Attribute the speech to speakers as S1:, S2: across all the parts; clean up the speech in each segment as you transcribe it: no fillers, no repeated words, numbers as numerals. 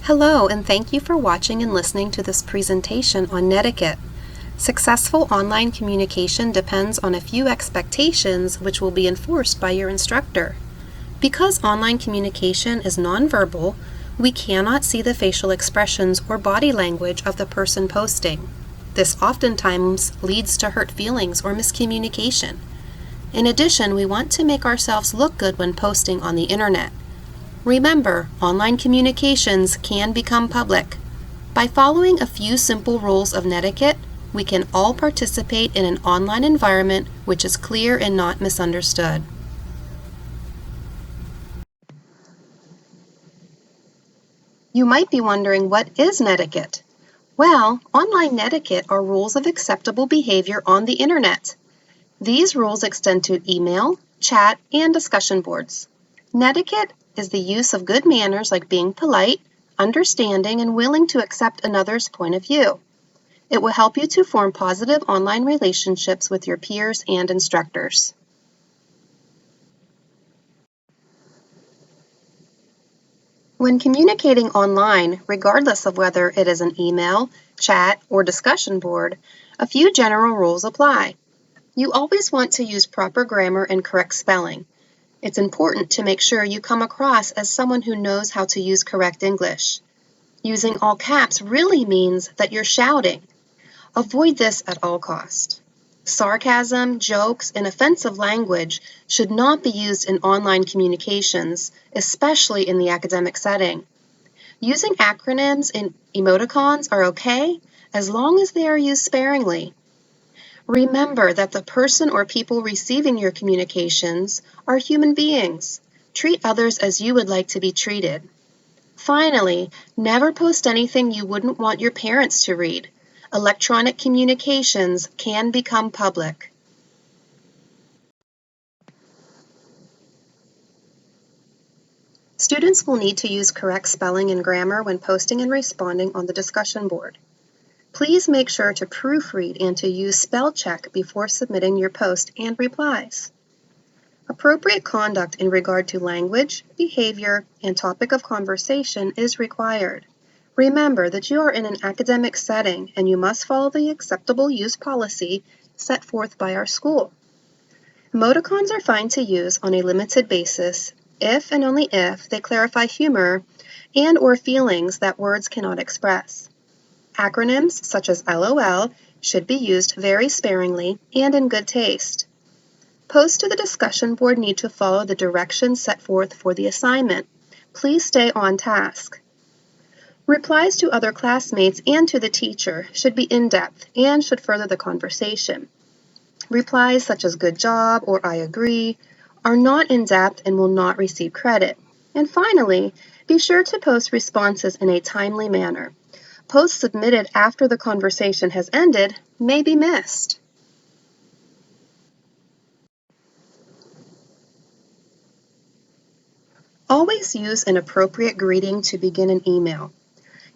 S1: Hello, and thank you for watching and listening to this presentation on Netiquette. Successful online communication depends on a few expectations which will be enforced by your instructor. Because online communication is nonverbal, we cannot see the facial expressions or body language of the person posting. This oftentimes leads to hurt feelings or miscommunication. In addition, we want to make ourselves look good when posting on the internet. Remember, online communications can become public. By following a few simple rules of netiquette, we can all participate in an online environment which is clear and not misunderstood. You might be wondering, what is netiquette? Well, online netiquette are rules of acceptable behavior on the internet. These rules extend to email, chat, and discussion boards. Netiquette is the use of good manners like being polite, understanding, and willing to accept another's point of view. It will help you to form positive online relationships with your peers and instructors. When communicating online, regardless of whether it is an email, chat, or discussion board, a few general rules apply. You always want to use proper grammar and correct spelling. It's important to make sure you come across as someone who knows how to use correct English. Using all caps really means that you're shouting. Avoid this at all costs. Sarcasm, jokes, and offensive language should not be used in online communications, especially in the academic setting. Using acronyms and emoticons are okay as long as they are used sparingly. Remember that the person or people receiving your communications are human beings. Treat others as you would like to be treated. Finally, never post anything you wouldn't want your parents to read. Electronic communications can become public. Students will need to use correct spelling and grammar when posting and responding on the discussion board. Please make sure to proofread and to use spell check before submitting your post and replies. Appropriate conduct in regard to language, behavior, and topic of conversation is required. Remember that you are in an academic setting and you must follow the acceptable use policy set forth by our school. Emoticons are fine to use on a limited basis if and only if they clarify humor and/or feelings that words cannot express. Acronyms such as LOL should be used very sparingly and in good taste. Posts to the discussion board need to follow the directions set forth for the assignment. Please stay on task. Replies to other classmates and to the teacher should be in-depth and should further the conversation. Replies such as good job or I agree are not in-depth and will not receive credit. And finally, be sure to post responses in a timely manner. Posts submitted after the conversation has ended may be missed. Always use an appropriate greeting to begin an email.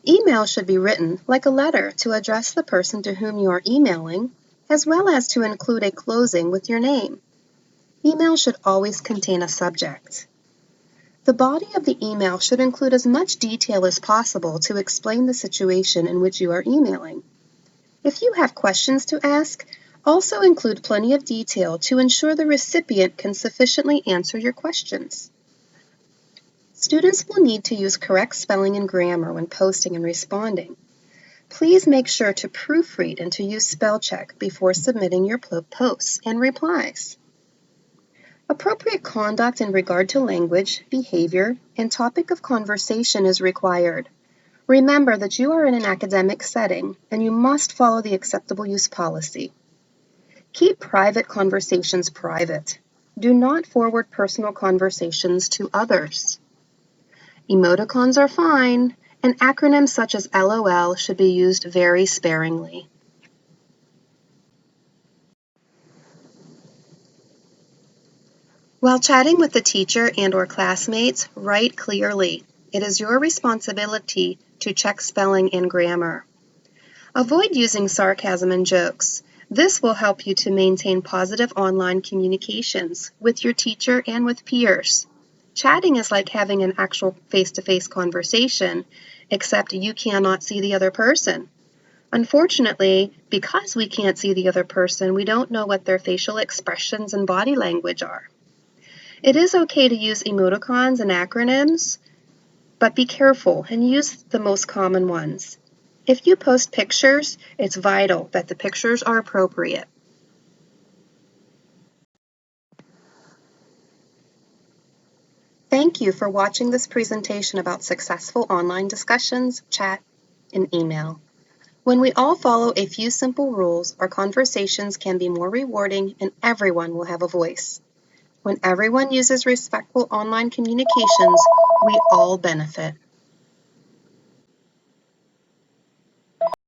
S1: Email should be written like a letter to address the person to whom you are emailing, as well as to include a closing with your name. Email should always contain a subject. The body of the email should include as much detail as possible to explain the situation in which you are emailing. If you have questions to ask, also include plenty of detail to ensure the recipient can sufficiently answer your questions. Students will need to use correct spelling and grammar when posting and responding. Please make sure to proofread and to use spell check before submitting your posts and replies. Appropriate conduct in regard to language, behavior, and topic of conversation is required. Remember that you are in an academic setting and you must follow the acceptable use policy. Keep private conversations private. Do not forward personal conversations to others. Emoticons are fine, and acronyms such as LOL should be used very sparingly. While chatting with the teacher and/or classmates, write clearly. It is your responsibility to check spelling and grammar. Avoid using sarcasm and jokes. This will help you to maintain positive online communications with your teacher and with peers. Chatting is like having an actual face-to-face conversation, except you cannot see the other person. Unfortunately, because we can't see the other person, we don't know what their facial expressions and body language are. It is okay to use emoticons and acronyms, but be careful and use the most common ones. If you post pictures, it's vital that the pictures are appropriate. Thank you for watching this presentation about successful online discussions, chat, and email. When we all follow a few simple rules, our conversations can be more rewarding and everyone will have a voice. When everyone uses respectful online communications, we all benefit.